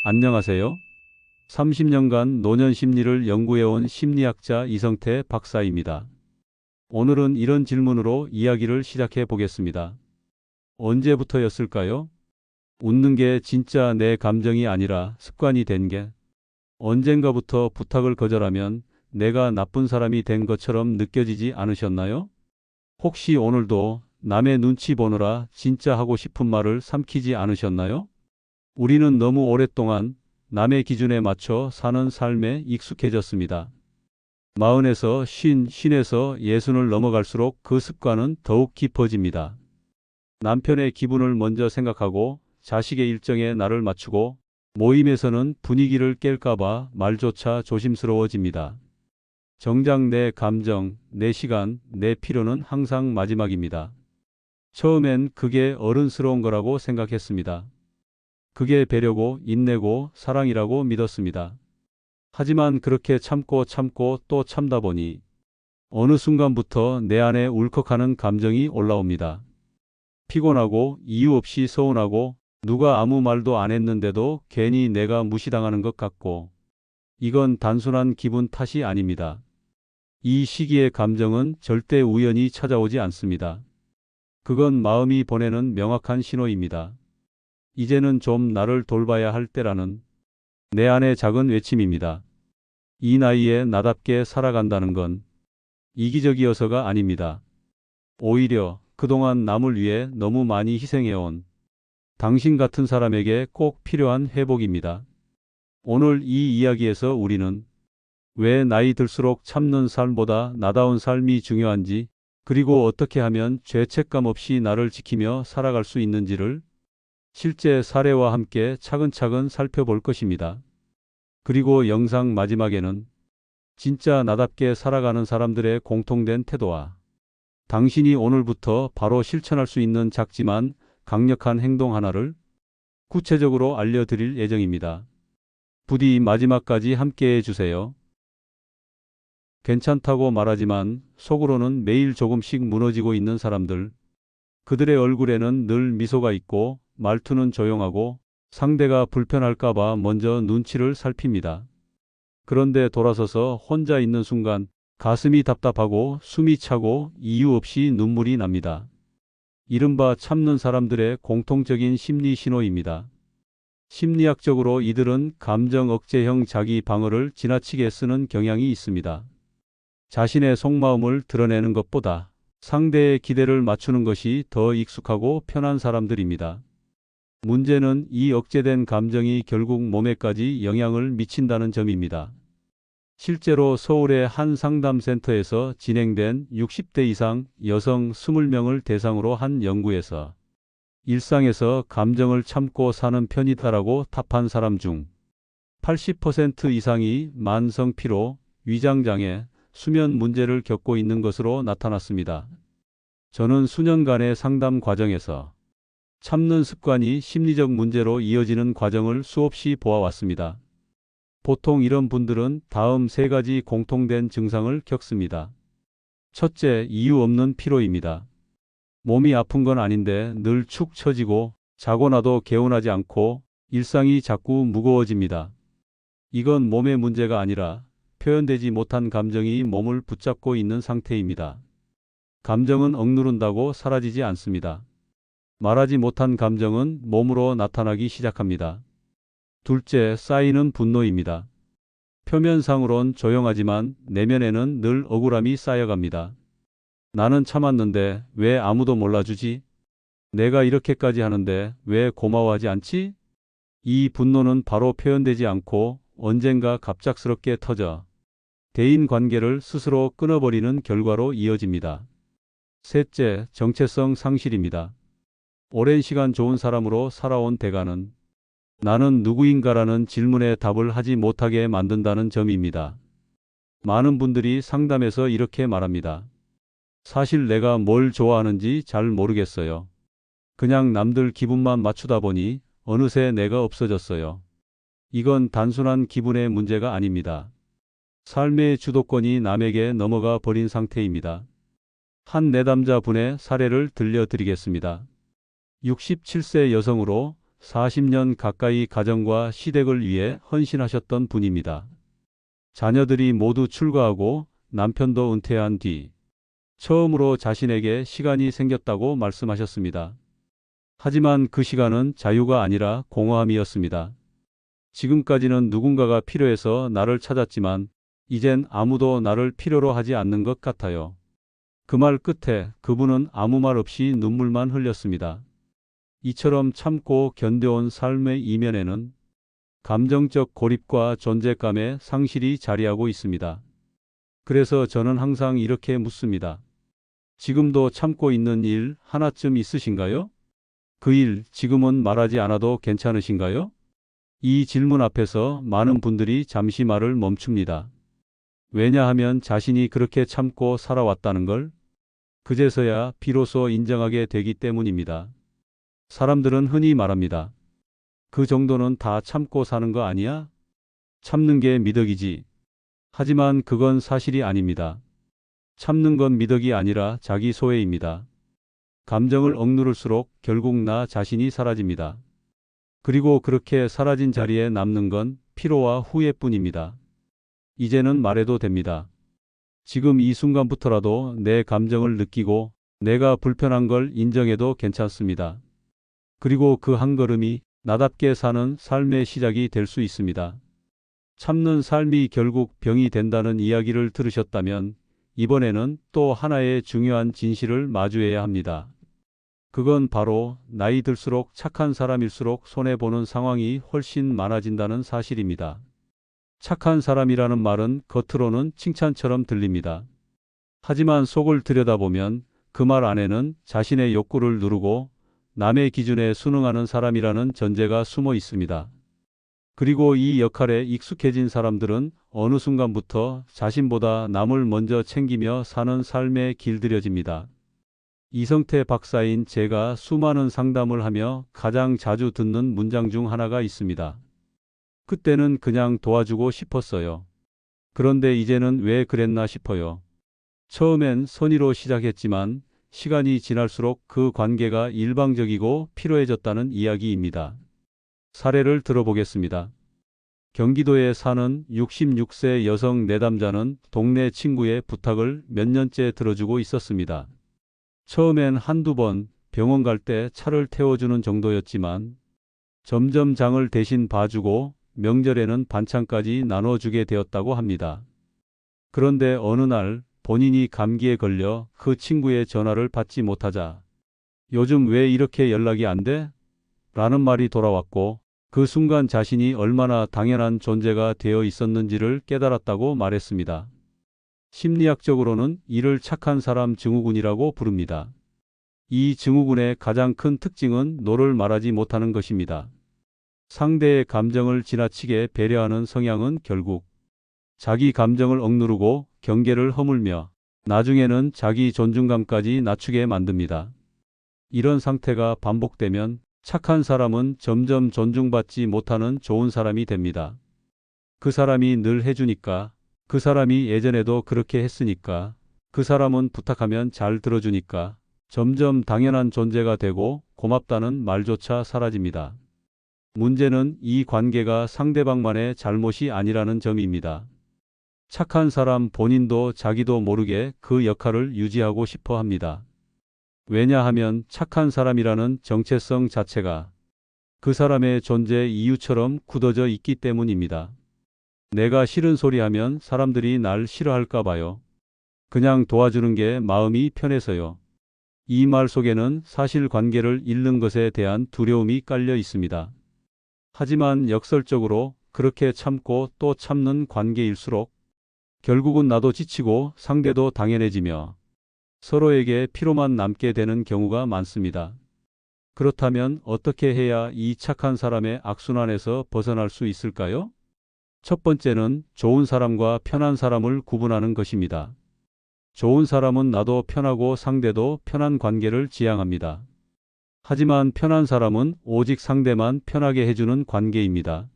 안녕하세요. 30년간 노년 심리를 연구해온 심리학자 이성태 박사입니다. 오늘은 이런 질문으로 이야기를 시작해 보겠습니다. 언제부터였을까요? 웃는 게 진짜 내 감정이 아니라 습관이 된 게 언젠가부터 부탁을 거절하면 내가 나쁜 사람이 된 것처럼 느껴지지 않으셨나요? 혹시 오늘도 남의 눈치 보느라 진짜 하고 싶은 말을 삼키지 않으셨나요? 우리는 너무 오랫동안 남의 기준에 맞춰 사는 삶에 익숙해졌습니다. 마흔에서 쉰에서 예순을 넘어갈수록 그 습관은 더욱 깊어집니다. 남편의 기분을 먼저 생각하고 자식의 일정에 나를 맞추고 모임에서는 분위기를 깰까봐 말조차 조심스러워집니다. 정작 내 감정, 내 시간, 내 필요는 항상 마지막입니다. 처음엔 그게 어른스러운 거라고 생각했습니다. 그게 배려고 인내고 사랑이라고 믿었습니다. 하지만 그렇게 참고 또 참다 보니 어느 순간부터 내 안에 울컥하는 감정이 올라옵니다. 피곤하고 이유 없이 서운하고 누가 아무 말도 안 했는데도 괜히 내가 무시당하는 것 같고 이건 단순한 기분 탓이 아닙니다. 이 시기의 감정은 절대 우연히 찾아오지 않습니다. 그건 마음이 보내는 명확한 신호입니다. 이제는 좀 나를 돌봐야 할 때라는 내 안의 작은 외침입니다. 이 나이에 나답게 살아간다는 건 이기적이어서가 아닙니다. 오히려 그동안 남을 위해 너무 많이 희생해온 당신 같은 사람에게 꼭 필요한 회복입니다. 오늘 이 이야기에서 우리는 왜 나이 들수록 참는 삶보다 나다운 삶이 중요한지, 그리고 어떻게 하면 죄책감 없이 나를 지키며 살아갈 수 있는지를 실제 사례와 함께 차근차근 살펴볼 것입니다. 그리고 영상 마지막에는 진짜 나답게 살아가는 사람들의 공통된 태도와 당신이 오늘부터 바로 실천할 수 있는 작지만 강력한 행동 하나를 구체적으로 알려드릴 예정입니다. 부디 마지막까지 함께해 주세요. 괜찮다고 말하지만 속으로는 매일 조금씩 무너지고 있는 사람들. 그들의 얼굴에는 늘 미소가 있고 말투는 조용하고 상대가 불편할까봐 먼저 눈치를 살핍니다. 그런데 돌아서서 혼자 있는 순간 가슴이 답답하고 숨이 차고 이유 없이 눈물이 납니다. 이른바 참는 사람들의 공통적인 심리 신호입니다. 심리학적으로 이들은 감정 억제형 자기 방어를 지나치게 쓰는 경향이 있습니다. 자신의 속마음을 드러내는 것보다 상대의 기대를 맞추는 것이 더 익숙하고 편한 사람들입니다. 문제는 이 억제된 감정이 결국 몸에까지 영향을 미친다는 점입니다. 실제로 서울의 한 상담센터에서 진행된 60대 이상 여성 20명을 대상으로 한 연구에서 일상에서 감정을 참고 사는 편이다라고 답한 사람 중 80% 이상이 만성 피로, 위장장애, 수면 문제를 겪고 있는 것으로 나타났습니다. 저는 수년간의 상담 과정에서 참는 습관이 심리적 문제로 이어지는 과정을 수없이 보아왔습니다. 보통 이런 분들은 다음 세 가지 공통된 증상을 겪습니다. 첫째, 이유 없는 피로입니다. 몸이 아픈 건 아닌데 늘 축 처지고 자고 나도 개운하지 않고 일상이 자꾸 무거워집니다. 이건 몸의 문제가 아니라 표현되지 못한 감정이 몸을 붙잡고 있는 상태입니다. 감정은 억누른다고 사라지지 않습니다. 말하지 못한 감정은 몸으로 나타나기 시작합니다. 둘째, 쌓이는 분노입니다. 표면상으론 조용하지만 내면에는 늘 억울함이 쌓여갑니다. 나는 참았는데 왜 아무도 몰라주지? 내가 이렇게까지 하는데 왜 고마워하지 않지? 이 분노는 바로 표현되지 않고 언젠가 갑작스럽게 터져 대인 관계를 스스로 끊어버리는 결과로 이어집니다. 셋째, 정체성 상실입니다. 오랜 시간 좋은 사람으로 살아온 대가는 나는 누구인가라는 질문에 답을 하지 못하게 만든다는 점입니다. 많은 분들이 상담에서 이렇게 말합니다. 사실 내가 뭘 좋아하는지 잘 모르겠어요. 그냥 남들 기분만 맞추다 보니 어느새 내가 없어졌어요. 이건 단순한 기분의 문제가 아닙니다. 삶의 주도권이 남에게 넘어가 버린 상태입니다. 한 내담자 분의 사례를 들려드리겠습니다. 67세 여성으로 40년 가까이 가정과 시댁을 위해 헌신하셨던 분입니다. 자녀들이 모두 출가하고 남편도 은퇴한 뒤 처음으로 자신에게 시간이 생겼다고 말씀하셨습니다. 하지만 그 시간은 자유가 아니라 공허함이었습니다. 지금까지는 누군가가 필요해서 나를 찾았지만 이젠 아무도 나를 필요로 하지 않는 것 같아요. 그 말 끝에 그분은 아무 말 없이 눈물만 흘렸습니다. 이처럼 참고 견뎌온 삶의 이면에는 감정적 고립과 존재감의 상실이 자리하고 있습니다. 그래서 저는 항상 이렇게 묻습니다. 지금도 참고 있는 일 하나쯤 있으신가요? 그 일 지금은 말하지 않아도 괜찮으신가요? 이 질문 앞에서 많은 분들이 잠시 말을 멈춥니다. 왜냐하면 자신이 그렇게 참고 살아왔다는 걸 그제서야 비로소 인정하게 되기 때문입니다. 사람들은 흔히 말합니다. 그 정도는 다 참고 사는 거 아니야? 참는 게 미덕이지. 하지만 그건 사실이 아닙니다. 참는 건 미덕이 아니라 자기 소외입니다. 감정을 억누를수록 결국 나 자신이 사라집니다. 그리고 그렇게 사라진 자리에 남는 건 피로와 후회뿐입니다. 이제는 말해도 됩니다. 지금 이 순간부터라도 내 감정을 느끼고 내가 불편한 걸 인정해도 괜찮습니다. 그리고 그 한 걸음이 나답게 사는 삶의 시작이 될 수 있습니다. 참는 삶이 결국 병이 된다는 이야기를 들으셨다면 이번에는 또 하나의 중요한 진실을 마주해야 합니다. 그건 바로 나이 들수록 착한 사람일수록 손해보는 상황이 훨씬 많아진다는 사실입니다. 착한 사람이라는 말은 겉으로는 칭찬처럼 들립니다. 하지만 속을 들여다보면 그 말 안에는 자신의 욕구를 누르고 남의 기준에 순응하는 사람이라는 전제가 숨어 있습니다. 그리고 이 역할에 익숙해진 사람들은 어느 순간부터 자신보다 남을 먼저 챙기며 사는 삶에 길들여집니다. 이성태 박사인 제가 수많은 상담을 하며 가장 자주 듣는 문장 중 하나가 있습니다. 그때는 그냥 도와주고 싶었어요. 그런데 이제는 왜 그랬나 싶어요. 처음엔 선의로 시작했지만 시간이 지날수록 그 관계가 일방적이고 피로해졌다는 이야기입니다. 사례를 들어보겠습니다. 경기도에 사는 66세 여성 내담자는 동네 친구의 부탁을 몇 년째 들어주고 있었습니다. 처음엔 한두 번 병원 갈 때 차를 태워주는 정도였지만 점점 장을 대신 봐주고 명절에는 반찬까지 나눠주게 되었다고 합니다. 그런데 어느 날 본인이 감기에 걸려 그 친구의 전화를 받지 못하자 요즘 왜 이렇게 연락이 안 돼? 라는 말이 돌아왔고 그 순간 자신이 얼마나 당연한 존재가 되어 있었는지를 깨달았다고 말했습니다. 심리학적으로는 이를 착한 사람 증후군이라고 부릅니다. 이 증후군의 가장 큰 특징은 노를 말하지 못하는 것입니다. 상대의 감정을 지나치게 배려하는 성향은 결국 자기 감정을 억누르고 경계를 허물며 나중에는 자기 존중감까지 낮추게 만듭니다. 이런 상태가 반복되면 착한 사람은 점점 존중받지 못하는 좋은 사람이 됩니다. 그 사람이 늘 해주니까, 그 사람이 예전에도 그렇게 했으니까, 그 사람은 부탁하면 잘 들어주니까 점점 당연한 존재가 되고 고맙다는 말조차 사라집니다. 문제는 이 관계가 상대방만의 잘못이 아니라는 점입니다. 착한 사람 본인도 자기도 모르게 그 역할을 유지하고 싶어 합니다. 왜냐하면 착한 사람이라는 정체성 자체가 그 사람의 존재 이유처럼 굳어져 있기 때문입니다. 내가 싫은 소리 하면 사람들이 날 싫어할까 봐요. 그냥 도와주는 게 마음이 편해서요. 이 말 속에는 사실 관계를 잃는 것에 대한 두려움이 깔려 있습니다. 하지만 역설적으로 그렇게 참고 또 참는 관계일수록 결국은 나도 지치고 상대도 당연해지며 서로에게 피로만 남게 되는 경우가 많습니다. 그렇다면 어떻게 해야 이 착한 사람의 악순환에서 벗어날 수 있을까요? 첫 번째는 좋은 사람과 편한 사람을 구분하는 것입니다. 좋은 사람은 나도 편하고 상대도 편한 관계를 지향합니다. 하지만 편한 사람은 오직 상대만 편하게 해주는 관계입니다.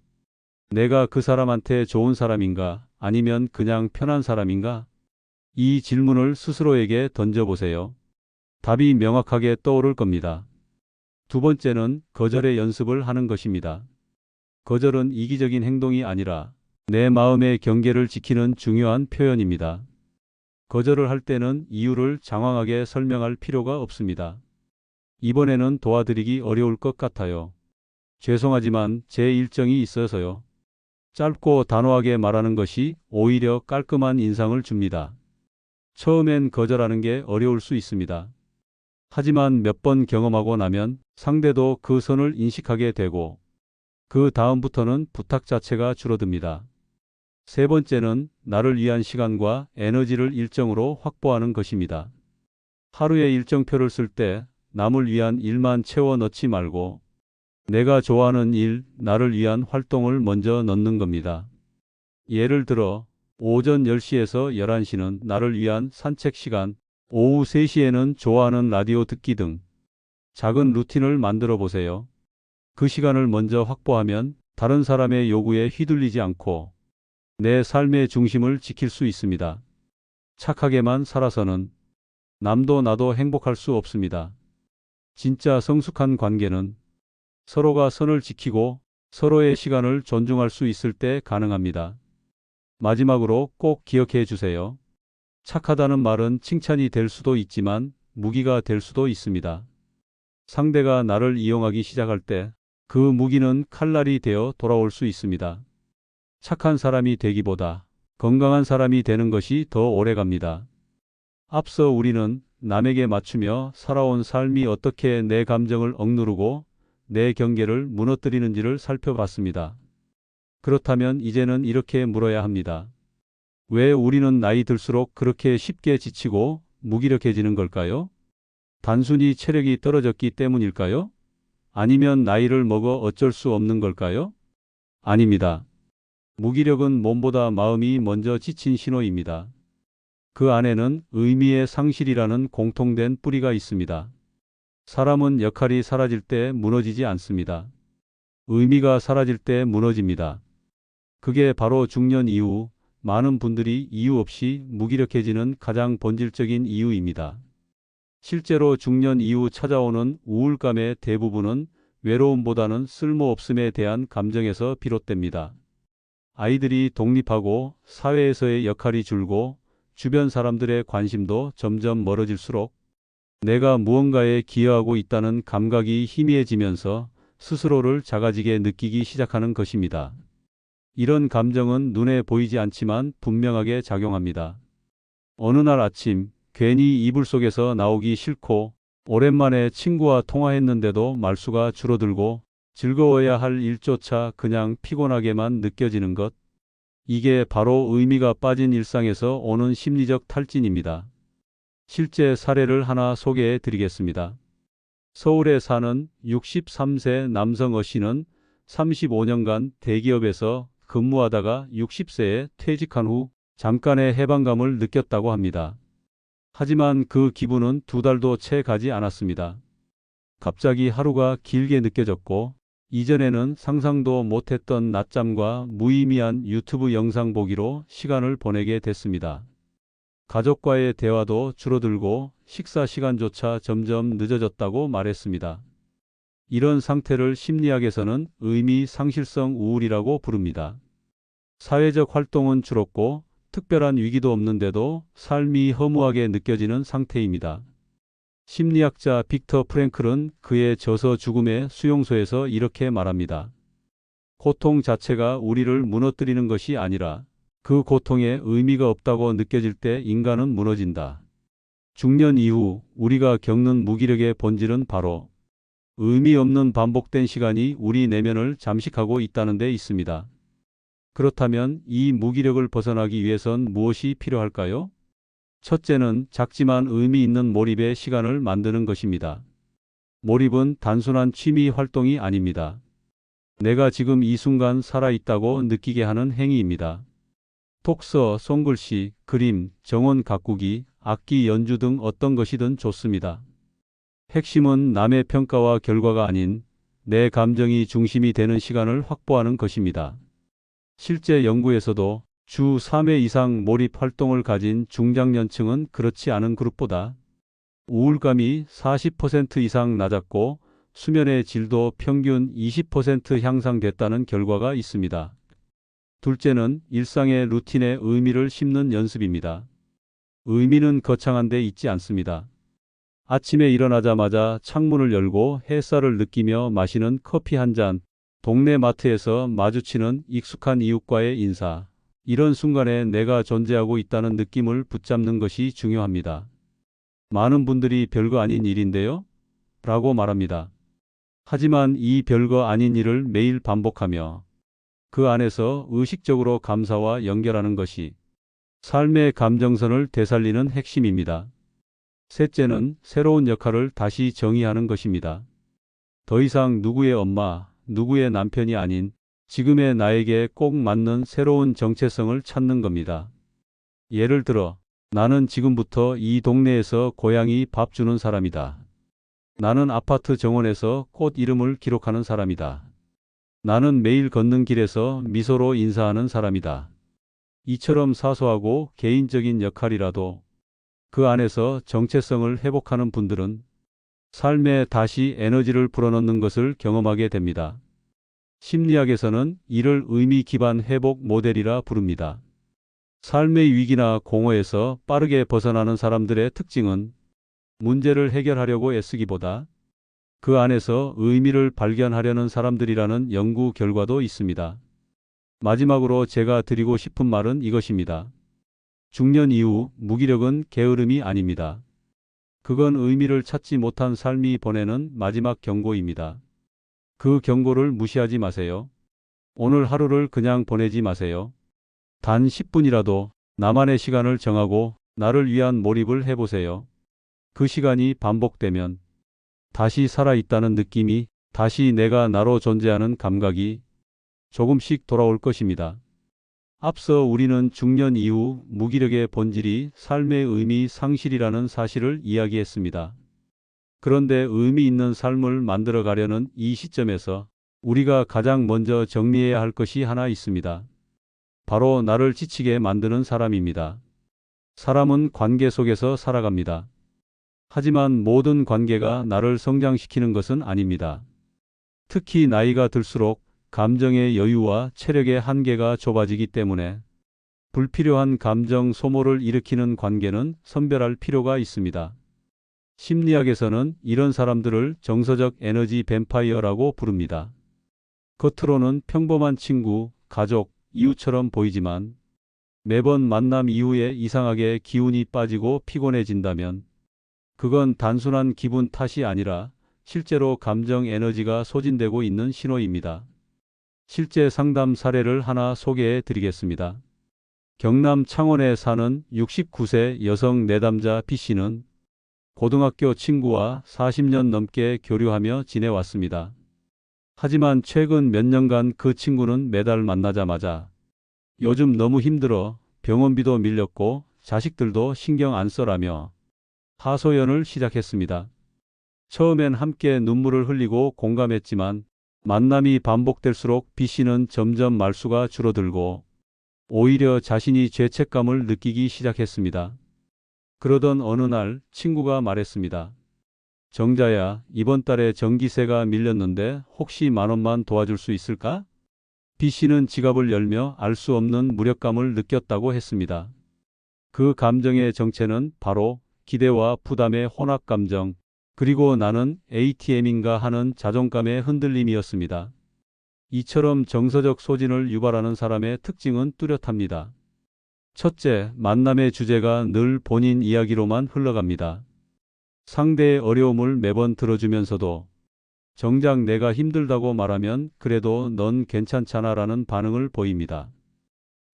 내가 그 사람한테 좋은 사람인가 아니면 그냥 편한 사람인가? 이 질문을 스스로에게 던져보세요. 답이 명확하게 떠오를 겁니다. 두 번째는 거절의 연습을 하는 것입니다. 거절은 이기적인 행동이 아니라 내 마음의 경계를 지키는 중요한 표현입니다. 거절을 할 때는 이유를 장황하게 설명할 필요가 없습니다. 이번에는 도와드리기 어려울 것 같아요. 죄송하지만 제 일정이 있어서요. 짧고 단호하게 말하는 것이 오히려 깔끔한 인상을 줍니다. 처음엔 거절하는 게 어려울 수 있습니다. 하지만 몇 번 경험하고 나면 상대도 그 선을 인식하게 되고 그 다음부터는 부탁 자체가 줄어듭니다. 세 번째는 나를 위한 시간과 에너지를 일정으로 확보하는 것입니다. 하루에 일정표를 쓸 때 남을 위한 일만 채워 넣지 말고 내가 좋아하는 일, 나를 위한 활동을 먼저 넣는 겁니다. 예를 들어 오전 10시에서 11시는 나를 위한 산책 시간, 오후 3시에는 좋아하는 라디오 듣기 등 작은 루틴을 만들어 보세요. 그 시간을 먼저 확보하면 다른 사람의 요구에 휘둘리지 않고 내 삶의 중심을 지킬 수 있습니다. 착하게만 살아서는 남도 나도 행복할 수 없습니다. 진짜 성숙한 관계는 서로가 선을 지키고 서로의 시간을 존중할 수 있을 때 가능합니다. 마지막으로 꼭 기억해 주세요. 착하다는 말은 칭찬이 될 수도 있지만 무기가 될 수도 있습니다. 상대가 나를 이용하기 시작할 때 그 무기는 칼날이 되어 돌아올 수 있습니다. 착한 사람이 되기보다 건강한 사람이 되는 것이 더 오래 갑니다. 앞서 우리는 남에게 맞추며 살아온 삶이 어떻게 내 감정을 억누르고 내 경계를 무너뜨리는지를 살펴봤습니다. 그렇다면 이제는 이렇게 물어야 합니다. 왜 우리는 나이 들수록 그렇게 쉽게 지치고 무기력해지는 걸까요? 단순히 체력이 떨어졌기 때문일까요? 아니면 나이를 먹어 어쩔 수 없는 걸까요? 아닙니다. 무기력은 몸보다 마음이 먼저 지친 신호입니다. 그 안에는 의미의 상실이라는 공통된 뿌리가 있습니다. 사람은 역할이 사라질 때 무너지지 않습니다. 의미가 사라질 때 무너집니다. 그게 바로 중년 이후 많은 분들이 이유 없이 무기력해지는 가장 본질적인 이유입니다. 실제로 중년 이후 찾아오는 우울감의 대부분은 외로움보다는 쓸모없음에 대한 감정에서 비롯됩니다. 아이들이 독립하고 사회에서의 역할이 줄고 주변 사람들의 관심도 점점 멀어질수록 내가 무언가에 기여하고 있다는 감각이 희미해지면서 스스로를 작아지게 느끼기 시작하는 것입니다. 이런 감정은 눈에 보이지 않지만 분명하게 작용합니다. 어느 날 아침 괜히 이불 속에서 나오기 싫고 오랜만에 친구와 통화했는데도 말수가 줄어들고 즐거워야 할 일조차 그냥 피곤하게만 느껴지는 것. 이게 바로 의미가 빠진 일상에서 오는 심리적 탈진입니다. 실제 사례를 하나 소개해 드리겠습니다. 서울에 사는 63세 남성 어 씨는 35년간 대기업에서 근무하다가 60세에 퇴직한 후 잠깐의 해방감을 느꼈다고 합니다. 하지만 그 기분은 2달도 채 가지 않았습니다. 갑자기 하루가 길게 느껴졌고 이전에는 상상도 못했던 낮잠과 무의미한 유튜브 영상 보기로 시간을 보내게 됐습니다. 가족과의 대화도 줄어들고 식사 시간조차 점점 늦어졌다고 말했습니다. 이런 상태를 심리학에서는 의미 상실성 우울이라고 부릅니다. 사회적 활동은 줄었고 특별한 위기도 없는데도 삶이 허무하게 느껴지는 상태입니다. 심리학자 빅터 프랭클은 그의 저서 죽음의 수용소에서 이렇게 말합니다. 고통 자체가 우리를 무너뜨리는 것이 아니라 그 고통에 의미가 없다고 느껴질 때 인간은 무너진다. 중년 이후 우리가 겪는 무기력의 본질은 바로 의미 없는 반복된 시간이 우리 내면을 잠식하고 있다는 데 있습니다. 그렇다면 이 무기력을 벗어나기 위해선 무엇이 필요할까요? 첫째는 작지만 의미 있는 몰입의 시간을 만드는 것입니다. 몰입은 단순한 취미 활동이 아닙니다. 내가 지금 이 순간 살아있다고 느끼게 하는 행위입니다. 독서, 손글씨, 그림, 정원 가꾸기, 악기 연주 등 어떤 것이든 좋습니다. 핵심은 남의 평가와 결과가 아닌 내 감정이 중심이 되는 시간을 확보하는 것입니다. 실제 연구에서도 주 3회 이상 몰입 활동을 가진 중장년층은 그렇지 않은 그룹보다 우울감이 40% 이상 낮았고 수면의 질도 평균 20% 향상됐다는 결과가 있습니다. 둘째는 일상의 루틴에 의미를 심는 연습입니다. 의미는 거창한 데 있지 않습니다. 아침에 일어나자마자 창문을 열고 햇살을 느끼며 마시는 커피 한 잔, 동네 마트에서 마주치는 익숙한 이웃과의 인사. 이런 순간에 내가 존재하고 있다는 느낌을 붙잡는 것이 중요합니다. 많은 분들이 별거 아닌 일인데요? 라고 말합니다. 하지만 이 별거 아닌 일을 매일 반복하며 그 안에서 의식적으로 감사와 연결하는 것이 삶의 감정선을 되살리는 핵심입니다. 셋째는 새로운 역할을 다시 정의하는 것입니다. 더 이상 누구의 엄마, 누구의 남편이 아닌 지금의 나에게 꼭 맞는 새로운 정체성을 찾는 겁니다. 예를 들어, 나는 지금부터 이 동네에서 고양이 밥 주는 사람이다. 나는 아파트 정원에서 꽃 이름을 기록하는 사람이다. 나는 매일 걷는 길에서 미소로 인사하는 사람이다. 이처럼 사소하고 개인적인 역할이라도 그 안에서 정체성을 회복하는 분들은 삶에 다시 에너지를 불어넣는 것을 경험하게 됩니다. 심리학에서는 이를 의미 기반 회복 모델이라 부릅니다. 삶의 위기나 공허에서 빠르게 벗어나는 사람들의 특징은 문제를 해결하려고 애쓰기보다 그 안에서 의미를 발견하려는 사람들이라는 연구 결과도 있습니다. 마지막으로 제가 드리고 싶은 말은 이것입니다. 중년 이후 무기력은 게으름이 아닙니다. 그건 의미를 찾지 못한 삶이 보내는 마지막 경고입니다. 그 경고를 무시하지 마세요. 오늘 하루를 그냥 보내지 마세요. 단 10분이라도 나만의 시간을 정하고 나를 위한 몰입을 해보세요. 그 시간이 반복되면 다시 살아있다는 느낌이, 다시 내가 나로 존재하는 감각이 조금씩 돌아올 것입니다. 앞서 우리는 중년 이후 무기력의 본질이 삶의 의미 상실이라는 사실을 이야기했습니다. 그런데 의미 있는 삶을 만들어가려는 이 시점에서 우리가 가장 먼저 정리해야 할 것이 하나 있습니다. 바로 나를 지치게 만드는 사람입니다. 사람은 관계 속에서 살아갑니다. 하지만 모든 관계가 나를 성장시키는 것은 아닙니다. 특히 나이가 들수록 감정의 여유와 체력의 한계가 좁아지기 때문에 불필요한 감정 소모를 일으키는 관계는 선별할 필요가 있습니다. 심리학에서는 이런 사람들을 정서적 에너지 뱀파이어라고 부릅니다. 겉으로는 평범한 친구, 가족, 이웃처럼 보이지만 매번 만남 이후에 이상하게 기운이 빠지고 피곤해진다면 그건 단순한 기분 탓이 아니라 실제로 감정 에너지가 소진되고 있는 신호입니다. 실제 상담 사례를 하나 소개해 드리겠습니다. 경남 창원에 사는 69세 여성 내담자 B씨는 고등학교 친구와 40년 넘게 교류하며 지내왔습니다. 하지만 최근 몇 년간 그 친구는 매달 만나자마자 요즘 너무 힘들어, 병원비도 밀렸고 자식들도 신경 안 써라며 하소연을 시작했습니다. 처음엔 함께 눈물을 흘리고 공감했지만 만남이 반복될수록 B씨는 점점 말수가 줄어들고 오히려 자신이 죄책감을 느끼기 시작했습니다. 그러던 어느 날 친구가 말했습니다. 정자야, 이번 달에 전기세가 밀렸는데 혹시 10,000원만 도와줄 수 있을까? B씨는 지갑을 열며 알 수 없는 무력감을 느꼈다고 했습니다. 그 감정의 정체는 바로 기대와 부담의 혼합감정, 그리고 나는 ATM인가 하는 자존감의 흔들림이었습니다. 이처럼 정서적 소진을 유발하는 사람의 특징은 뚜렷합니다. 첫째, 만남의 주제가 늘 본인 이야기로만 흘러갑니다. 상대의 어려움을 매번 들어주면서도 정작 내가 힘들다고 말하면 그래도 넌 괜찮잖아 라는 반응을 보입니다.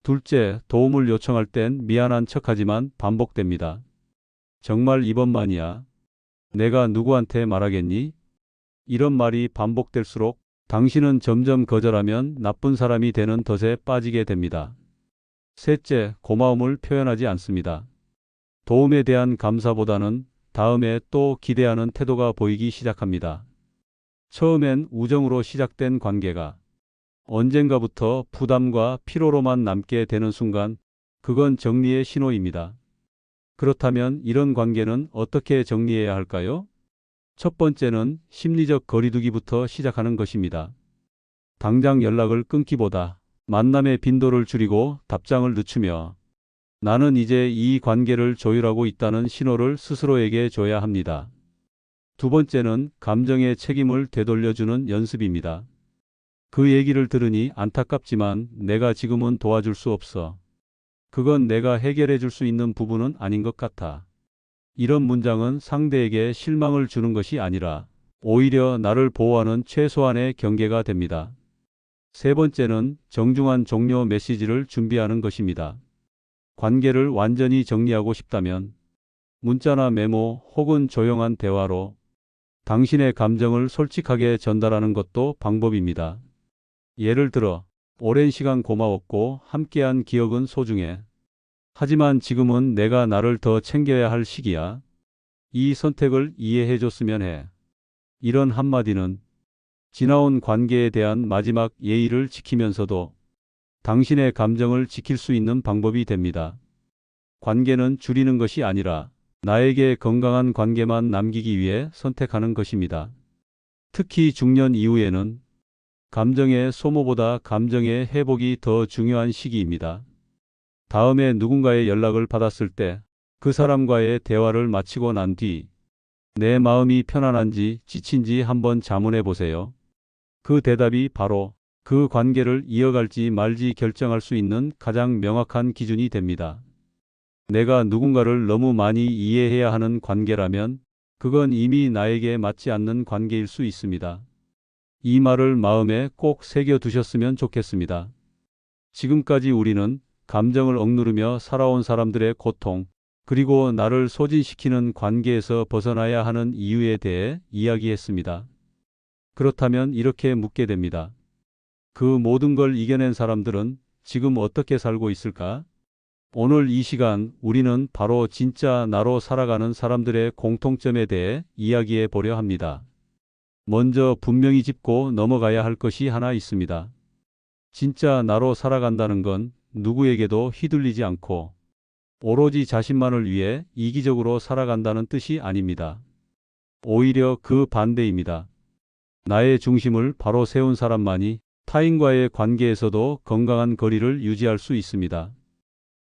둘째, 도움을 요청할 땐 미안한 척하지만 반복됩니다. 정말 이번만이야. 내가 누구한테 말하겠니? 이런 말이 반복될수록 당신은 점점 거절하면 나쁜 사람이 되는 덫에 빠지게 됩니다. 셋째, 고마움을 표현하지 않습니다. 도움에 대한 감사보다는 다음에 또 기대하는 태도가 보이기 시작합니다. 처음엔 우정으로 시작된 관계가 언젠가부터 부담과 피로로만 남게 되는 순간 그건 정리의 신호입니다. 그렇다면 이런 관계는 어떻게 정리해야 할까요? 첫 번째는 심리적 거리두기부터 시작하는 것입니다. 당장 연락을 끊기보다 만남의 빈도를 줄이고 답장을 늦추며 나는 이제 이 관계를 조율하고 있다는 신호를 스스로에게 줘야 합니다. 두 번째는 감정의 책임을 되돌려주는 연습입니다. 그 얘기를 들으니 안타깝지만 내가 지금은 도와줄 수 없어. 그건 내가 해결해 줄 수 있는 부분은 아닌 것 같아. 이런 문장은 상대에게 실망을 주는 것이 아니라 오히려 나를 보호하는 최소한의 경계가 됩니다. 세 번째는 정중한 종료 메시지를 준비하는 것입니다. 관계를 완전히 정리하고 싶다면 문자나 메모 혹은 조용한 대화로 당신의 감정을 솔직하게 전달하는 것도 방법입니다. 예를 들어, 오랜 시간 고마웠고 함께한 기억은 소중해. 하지만 지금은 내가 나를 더 챙겨야 할 시기야. 이 선택을 이해해 줬으면 해. 이런 한마디는 지나온 관계에 대한 마지막 예의를 지키면서도 당신의 감정을 지킬 수 있는 방법이 됩니다. 관계는 줄이는 것이 아니라 나에게 건강한 관계만 남기기 위해 선택하는 것입니다. 특히 중년 이후에는 감정의 소모보다 감정의 회복이 더 중요한 시기입니다. 다음에 누군가의 연락을 받았을 때 그 사람과의 대화를 마치고 난 뒤 내 마음이 편안한지 지친지 한번 자문해 보세요. 그 대답이 바로 그 관계를 이어갈지 말지 결정할 수 있는 가장 명확한 기준이 됩니다. 내가 누군가를 너무 많이 이해해야 하는 관계라면 그건 이미 나에게 맞지 않는 관계일 수 있습니다. 이 말을 마음에 꼭 새겨 두셨으면 좋겠습니다. 지금까지 우리는 감정을 억누르며 살아온 사람들의 고통, 그리고 나를 소진시키는 관계에서 벗어나야 하는 이유에 대해 이야기했습니다. 그렇다면 이렇게 묻게 됩니다. 그 모든 걸 이겨낸 사람들은 지금 어떻게 살고 있을까? 오늘 이 시간 우리는 바로 진짜 나로 살아가는 사람들의 공통점에 대해 이야기해 보려 합니다. 먼저 분명히 짚고 넘어가야 할 것이 하나 있습니다. 진짜 나로 살아간다는 건 누구에게도 휘둘리지 않고 오로지 자신만을 위해 이기적으로 살아간다는 뜻이 아닙니다. 오히려 그 반대입니다. 나의 중심을 바로 세운 사람만이 타인과의 관계에서도 건강한 거리를 유지할 수 있습니다.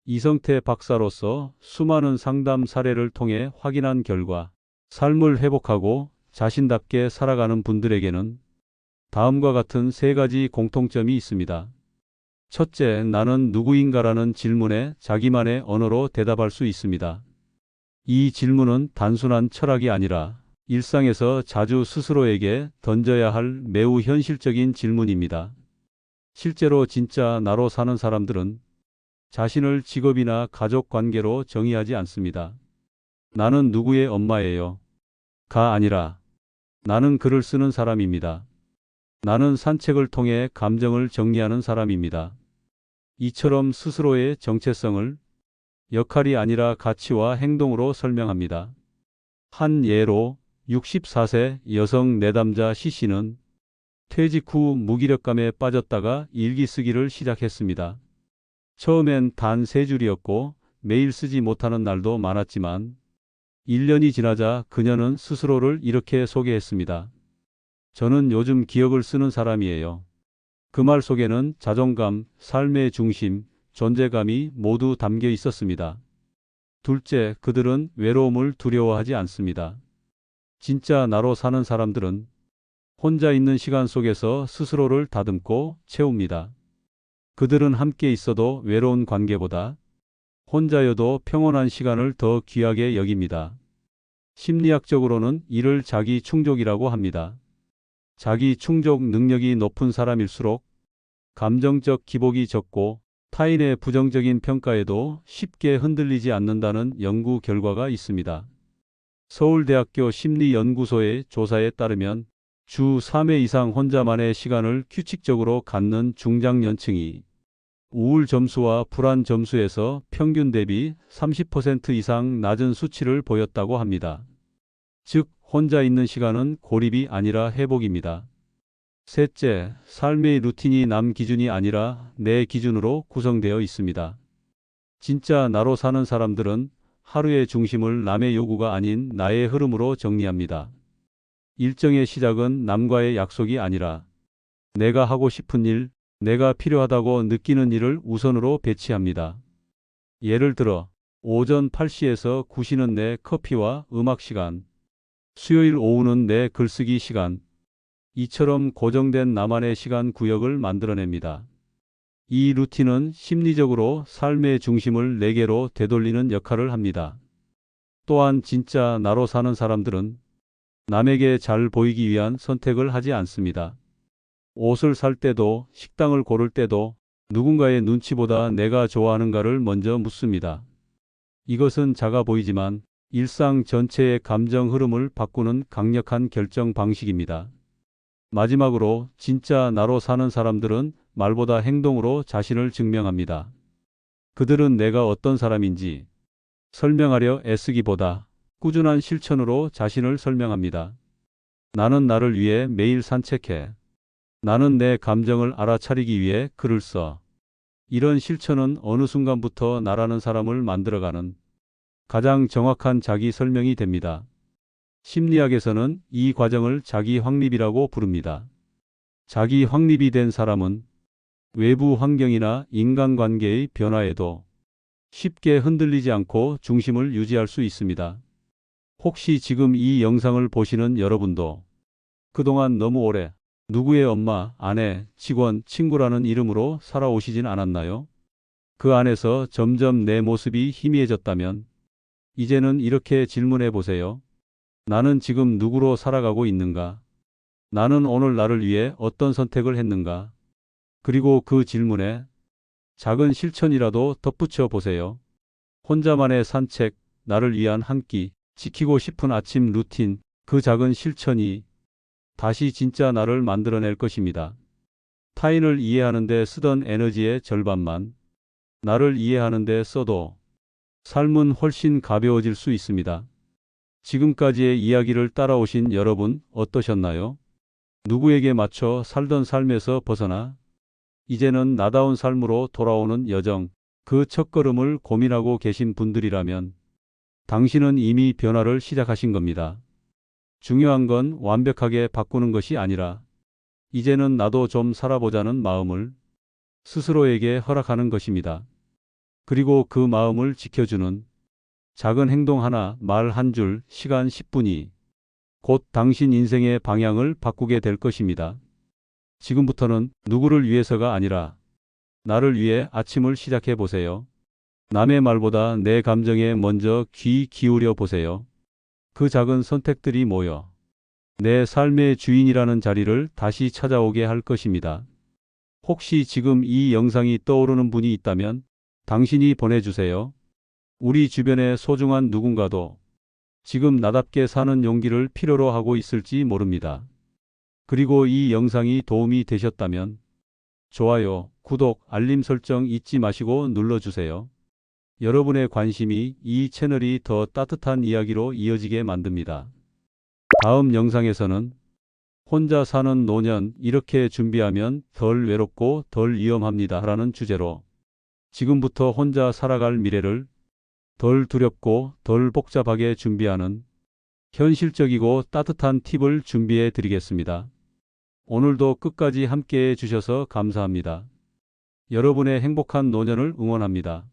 이성태 박사로서 수많은 상담 사례를 통해 확인한 결과 삶을 회복하고 자신답게 살아가는 분들에게는 다음과 같은 세 가지 공통점이 있습니다. 첫째, 나는 누구인가라는 질문에 자기만의 언어로 대답할 수 있습니다. 이 질문은 단순한 철학이 아니라 일상에서 자주 스스로에게 던져야 할 매우 현실적인 질문입니다. 실제로 진짜 나로 사는 사람들은 자신을 직업이나 가족 관계로 정의하지 않습니다. 나는 누구의 엄마예요. 가 아니라 나는 글을 쓰는 사람입니다. 나는 산책을 통해 감정을 정리하는 사람입니다. 이처럼 스스로의 정체성을 역할이 아니라 가치와 행동으로 설명합니다. 한 예로 64세 여성 내담자 C씨는 퇴직 후 무기력감에 빠졌다가 일기 쓰기를 시작했습니다. 처음엔 단 3줄이었고 매일 쓰지 못하는 날도 많았지만 1년이 지나자 그녀는 스스로를 이렇게 소개했습니다. 저는 요즘 기억을 쓰는 사람이에요. 그 말 속에는 자존감, 삶의 중심, 존재감이 모두 담겨 있었습니다. 둘째, 그들은 외로움을 두려워하지 않습니다. 진짜 나로 사는 사람들은 혼자 있는 시간 속에서 스스로를 다듬고 채웁니다. 그들은 함께 있어도 외로운 관계보다 혼자여도 평온한 시간을 더 귀하게 여깁니다. 심리학적으로는 이를 자기 충족이라고 합니다. 자기 충족 능력이 높은 사람일수록 감정적 기복이 적고 타인의 부정적인 평가에도 쉽게 흔들리지 않는다는 연구 결과가 있습니다. 서울대학교 심리연구소의 조사에 따르면 주 3회 이상 혼자만의 시간을 규칙적으로 갖는 중장년층이 우울 점수와 불안 점수에서 평균 대비 30% 이상 낮은 수치를 보였다고 합니다. 즉, 혼자 있는 시간은 고립이 아니라 회복입니다. 셋째, 삶의 루틴이 남 기준이 아니라 내 기준으로 구성되어 있습니다. 진짜 나로 사는 사람들은 하루의 중심을 남의 요구가 아닌 나의 흐름으로 정리합니다. 일정의 시작은 남과의 약속이 아니라 내가 하고 싶은 일, 내가 필요하다고 느끼는 일을 우선으로 배치합니다. 예를 들어 오전 8시에서 9시는 내 커피와 음악 시간, 수요일 오후는 내 글쓰기 시간, 이처럼 고정된 나만의 시간 구역을 만들어냅니다. 이 루틴은 심리적으로 삶의 중심을 내게로 되돌리는 역할을 합니다. 또한 진짜 나로 사는 사람들은 남에게 잘 보이기 위한 선택을 하지 않습니다. 옷을 살 때도, 식당을 고를 때도 누군가의 눈치보다 내가 좋아하는가를 먼저 묻습니다. 이것은 작아 보이지만 일상 전체의 감정 흐름을 바꾸는 강력한 결정 방식입니다. 마지막으로 진짜 나로 사는 사람들은 말보다 행동으로 자신을 증명합니다. 그들은 내가 어떤 사람인지 설명하려 애쓰기보다 꾸준한 실천으로 자신을 설명합니다. 나는 나를 위해 매일 산책해. 나는 내 감정을 알아차리기 위해 글을 써. 이런 실천은 어느 순간부터 나라는 사람을 만들어가는 가장 정확한 자기 설명이 됩니다. 심리학에서는 이 과정을 자기 확립이라고 부릅니다. 자기 확립이 된 사람은 외부 환경이나 인간관계의 변화에도 쉽게 흔들리지 않고 중심을 유지할 수 있습니다. 혹시 지금 이 영상을 보시는 여러분도 그동안 너무 오래 누구의 엄마, 아내, 직원, 친구라는 이름으로 살아오시진 않았나요? 그 안에서 점점 내 모습이 희미해졌다면 이제는 이렇게 질문해 보세요. 나는 지금 누구로 살아가고 있는가? 나는 오늘 나를 위해 어떤 선택을 했는가? 그리고 그 질문에 작은 실천이라도 덧붙여 보세요. 혼자만의 산책, 나를 위한 한 끼, 지키고 싶은 아침 루틴, 그 작은 실천이 다시 진짜 나를 만들어낼 것입니다. 타인을 이해하는 데 쓰던 에너지의 절반만 나를 이해하는 데 써도 삶은 훨씬 가벼워질 수 있습니다. 지금까지의 이야기를 따라오신 여러분 어떠셨나요? 누구에게 맞춰 살던 삶에서 벗어나 이제는 나다운 삶으로 돌아오는 여정, 그 첫걸음을 고민하고 계신 분들이라면 당신은 이미 변화를 시작하신 겁니다. 중요한 건 완벽하게 바꾸는 것이 아니라 이제는 나도 좀 살아보자는 마음을 스스로에게 허락하는 것입니다. 그리고 그 마음을 지켜주는 작은 행동 하나, 말 한 줄, 시간 10분이 곧 당신 인생의 방향을 바꾸게 될 것입니다. 지금부터는 누구를 위해서가 아니라 나를 위해 아침을 시작해 보세요. 남의 말보다 내 감정에 먼저 귀 기울여 보세요. 그 작은 선택들이 모여 내 삶의 주인이라는 자리를 다시 찾아오게 할 것입니다. 혹시 지금 이 영상이 떠오르는 분이 있다면 당신이 보내주세요. 우리 주변의 소중한 누군가도 지금 나답게 사는 용기를 필요로 하고 있을지 모릅니다. 그리고 이 영상이 도움이 되셨다면 좋아요, 구독, 알림 설정 잊지 마시고 눌러주세요. 여러분의 관심이 이 채널이 더 따뜻한 이야기로 이어지게 만듭니다. 다음 영상에서는 혼자 사는 노년 이렇게 준비하면 덜 외롭고 덜 위험합니다 라는 주제로 지금부터 혼자 살아갈 미래를 덜 두렵고 덜 복잡하게 준비하는 현실적이고 따뜻한 팁을 준비해 드리겠습니다. 오늘도 끝까지 함께해 주셔서 감사합니다. 여러분의 행복한 노년을 응원합니다.